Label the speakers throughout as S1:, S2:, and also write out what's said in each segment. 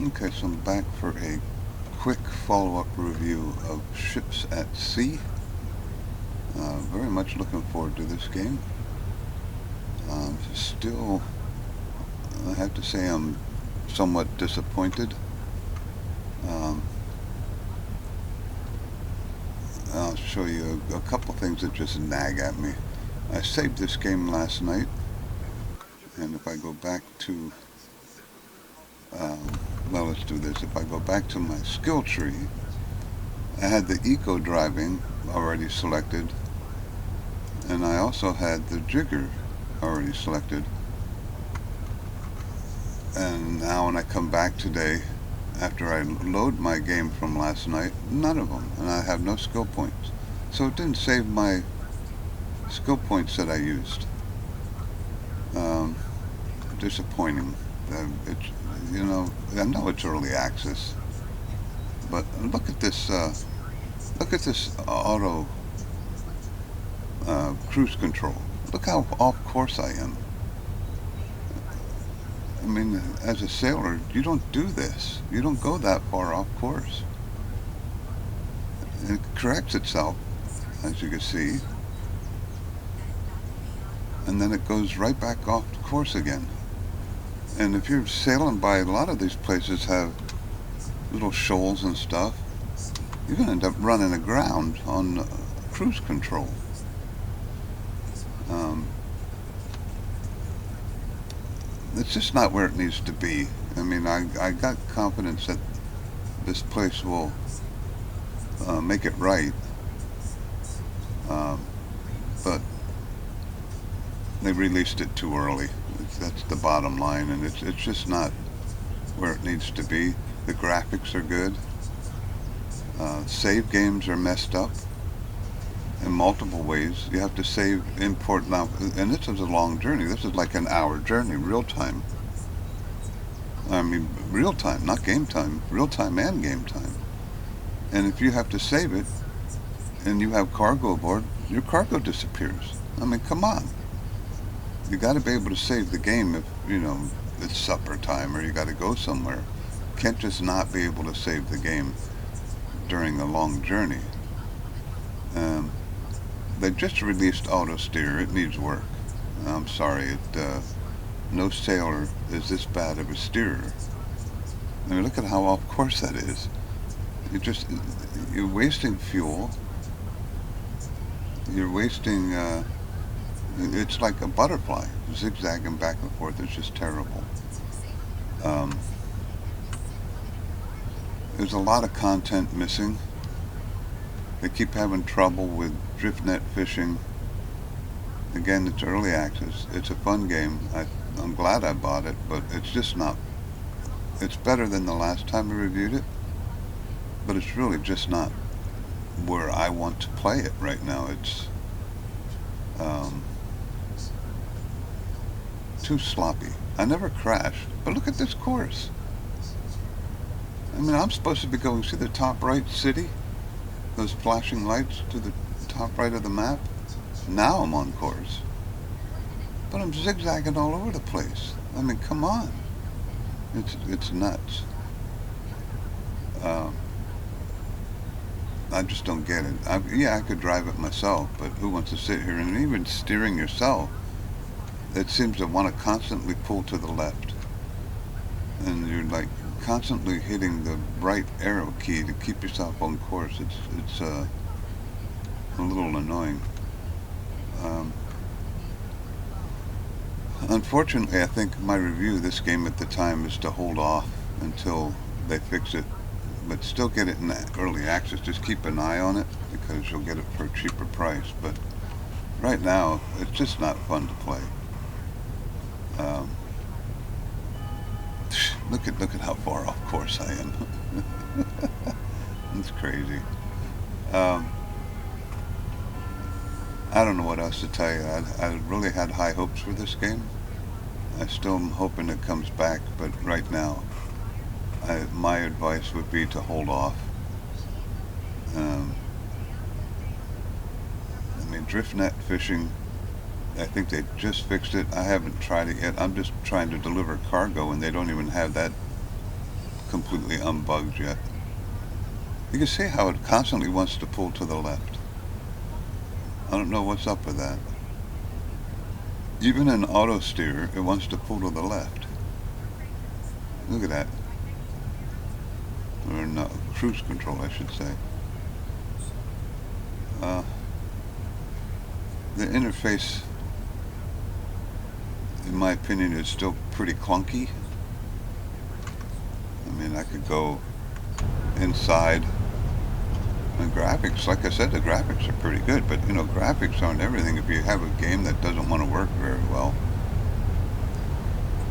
S1: Okay, so I'm back for a quick follow-up review of Ships at Sea. Very much looking forward to this game. Still, I have to say I'm somewhat disappointed. Um, I'll show you a couple things that just nag at me. I saved this game last night, and if I go back to, well, let's do this. If I go back to my skill tree, I had the eco driving already selected, and I also had the jigger already selected. And now when I come back today, after I load my game from last night, none of them, and I have no skill points. So it didn't save my skill points that I used. Um, Disappointing. It's, I know it's early access, but look at this. Look at this auto cruise control. Look how off course I am. I mean, as a sailor, you don't do this. You don't go that far off course. It corrects itself, as you can see, and then it goes right back off course again. And if you're sailing by, a lot of these places have little shoals and stuff. You're going to end up running aground on cruise control. It's just not where it needs to be. I mean, I got confidence that this place will make it right, um, but they released it too early. That's the bottom line, and it's just not where it needs to be. The graphics are good. Save games are messed up in multiple ways. You have to save, import now, and this is a long journey. This is like an hour journey, real time. I mean, real time, not game time, real time and game time. And if you have to save it, and you have cargo aboard, your cargo disappears. I mean, come on. You got to be able to save the game if, it's supper time or you got to go somewhere. Can't just not be able to save the game during a long journey. They just released auto steer. It needs work. I'm sorry. No sailor is this bad of a steerer. I mean, look at how off course that is. You're wasting fuel. You're wasting. It's like a butterfly, zigzagging back and forth. It's just terrible. There's a lot of content missing. They keep having trouble with drift net fishing. Again, it's early access. It's a fun game. I'm glad I bought it, but it's just not. It's better than the last time I reviewed it, but it's really just not where I want to play it right now. It's too sloppy. I never crashed, but look at this course. I mean, I'm supposed to be going, see the top right city? Those flashing lights to the top right of the map? Now I'm on course. But I'm zigzagging all over the place. I mean, come on. It's nuts. I just don't get it. I could drive it myself, but who wants to sit here? And even steering yourself, it seems to want to constantly pull to the left. And you're like constantly hitting the right arrow key to keep yourself on course. It's a little annoying. Unfortunately, I think my review of this game at the time is to hold off until they fix it, but still get it in early access. Just keep an eye on it because you'll get it for a cheaper price. But right now, it's just not fun to play. Look at how far off course I am. It's crazy. I don't know what else to tell you. I really had high hopes for this game. I still am hoping it comes back, but right now, my advice would be to hold off. I mean, drift net fishing, I think they just fixed it. I haven't tried it yet. I'm just trying to deliver cargo, and they don't even have that completely unbugged yet. You can see how it constantly wants to pull to the left. I don't know what's up with that. Even in auto steer, it wants to pull to the left. Look at that. Or no, cruise control, I should say. The interface, in my opinion, is still pretty clunky. I mean, I could go inside. And graphics, like I said, the graphics are pretty good, but you know, graphics aren't everything if you have a game that doesn't want to work very well.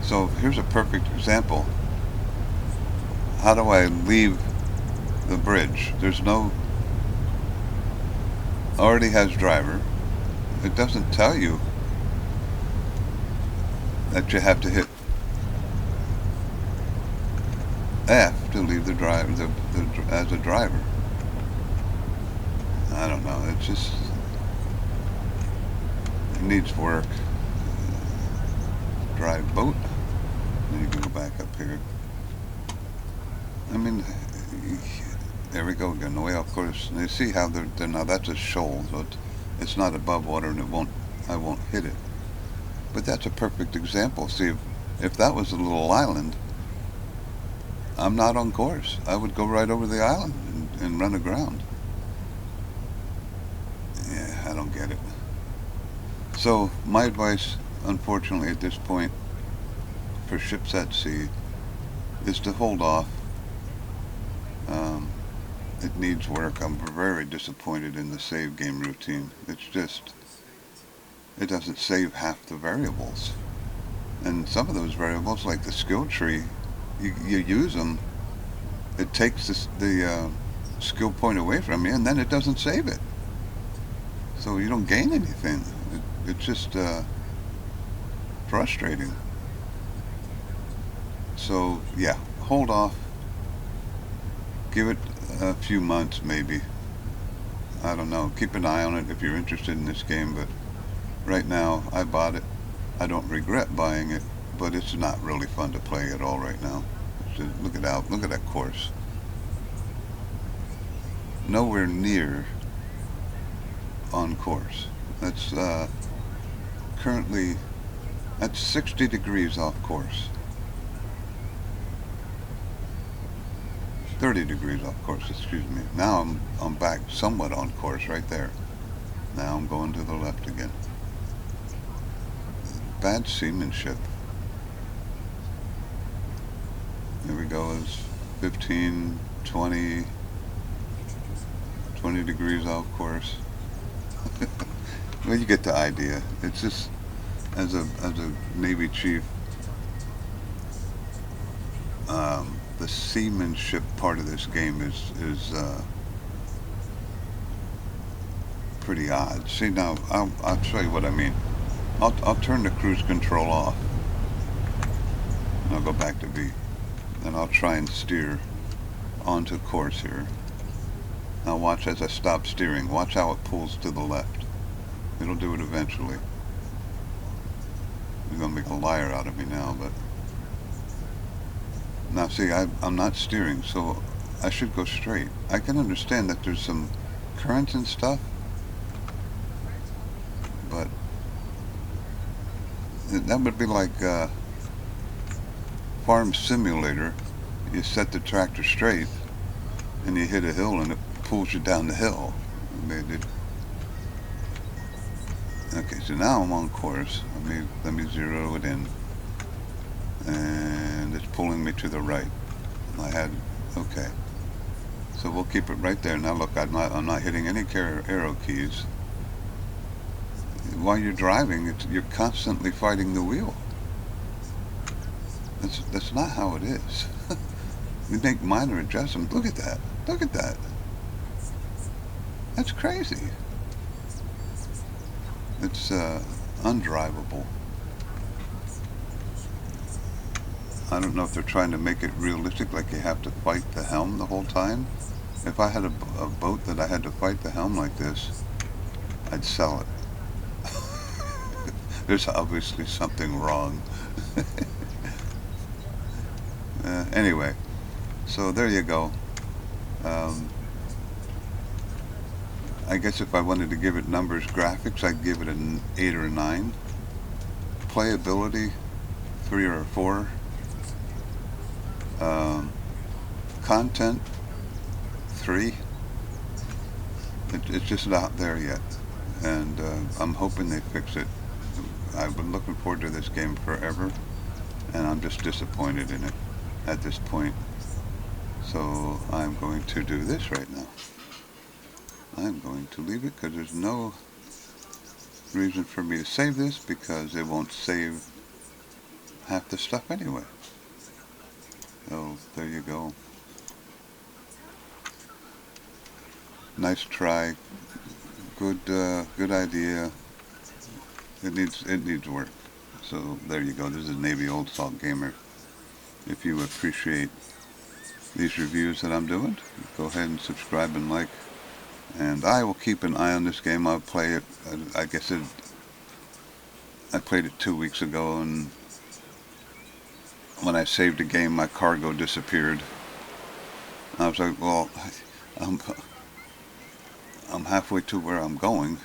S1: So here's a perfect example. How do I leave the bridge? There's no, already has driver. It doesn't tell you that you have to hit F to leave the drive as a driver. I don't know. It just, it needs work. Drive boat. Then you can go back up here. I mean, there we go again. The way, of course, you see how they're now. That's a shoal, so it's not above water, and I won't hit it. But that's a perfect example. See, if that was a little island, I'm not on course. I would go right over the island and run aground. Yeah, I don't get it. So my advice, unfortunately, at this point, for ships at sea, is to hold off. It needs work. I'm very disappointed in the save game routine. It's just, it doesn't save half the variables. And some of those variables, like the skill tree, you use them, it takes the skill point away from you, and then it doesn't save it. So you don't gain anything. It's just frustrating. So yeah, hold off. Give it a few months maybe. I don't know. Keep an eye on it if you're interested in this game, but right now I bought it. I don't regret buying it, but it's not really fun to play at all right now. Just look at that course. Nowhere near on course. That's currently, that's 60 degrees off course. 30 degrees off course, excuse me. Now I'm back somewhat on course right there. Now I'm going to the left again. Bad seamanship. There we go, it's 15, 20 degrees off course. Well, you get the idea. It's just, as a Navy chief, the seamanship part of this game is pretty odd. See, now I'll show you what I mean. I'll turn the cruise control off, and I'll go back to V. Then I'll try and steer onto course here. Now watch as I stop steering. Watch how it pulls to the left. It'll do it eventually. You're gonna make a liar out of me now, but now see, I'm not steering, so I should go straight. I can understand that there's some currents and stuff, but that would be like Farm Simulator. You set the tractor straight, and you hit a hill, and it pulls you down the hill. Okay, so now I'm on course. Let me zero it in, and it's pulling me to the right. Okay. So we'll keep it right there. Now look, I'm not hitting any arrow keys. While you're driving, you're constantly fighting the wheel. That's not how it is. You make minor adjustments. Look at that. Look at that. That's crazy. It's undrivable. I don't know if they're trying to make it realistic, like you have to fight the helm the whole time. If I had a boat that I had to fight the helm like this, I'd sell it. There's obviously something wrong. Anyway, So there you go. Um, I guess if I wanted to give it numbers, graphics, I'd give it an 8 or a 9. Playability, 3 or a 4. Um, content, 3. It's just not there yet, and I'm hoping they fix it. I've been looking forward to this game forever, and I'm just disappointed in it at this point. So I'm going to do this right now. I'm going to leave it because there's no reason for me to save this because it won't save half the stuff anyway. So there you go. Nice try. Good idea. It needs work. So there you go. This is Navy Old Salt Gamer. If you appreciate these reviews that I'm doing, go ahead and subscribe and like. And I will keep an eye on this game. I'll play it. I guess I played it 2 weeks ago, and when I saved the game, my cargo disappeared. I was like, well, I'm, I'm halfway to where I'm going.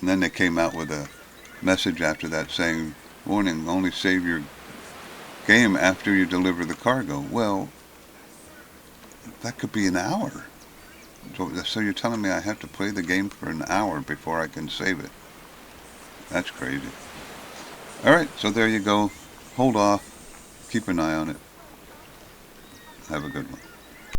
S1: And then they came out with a message after that saying, warning, only save your game after you deliver the cargo. Well, that could be an hour. So you're telling me I have to play the game for an hour before I can save it? That's crazy. Alright, so there you go. Hold off. Keep an eye on it. Have a good one.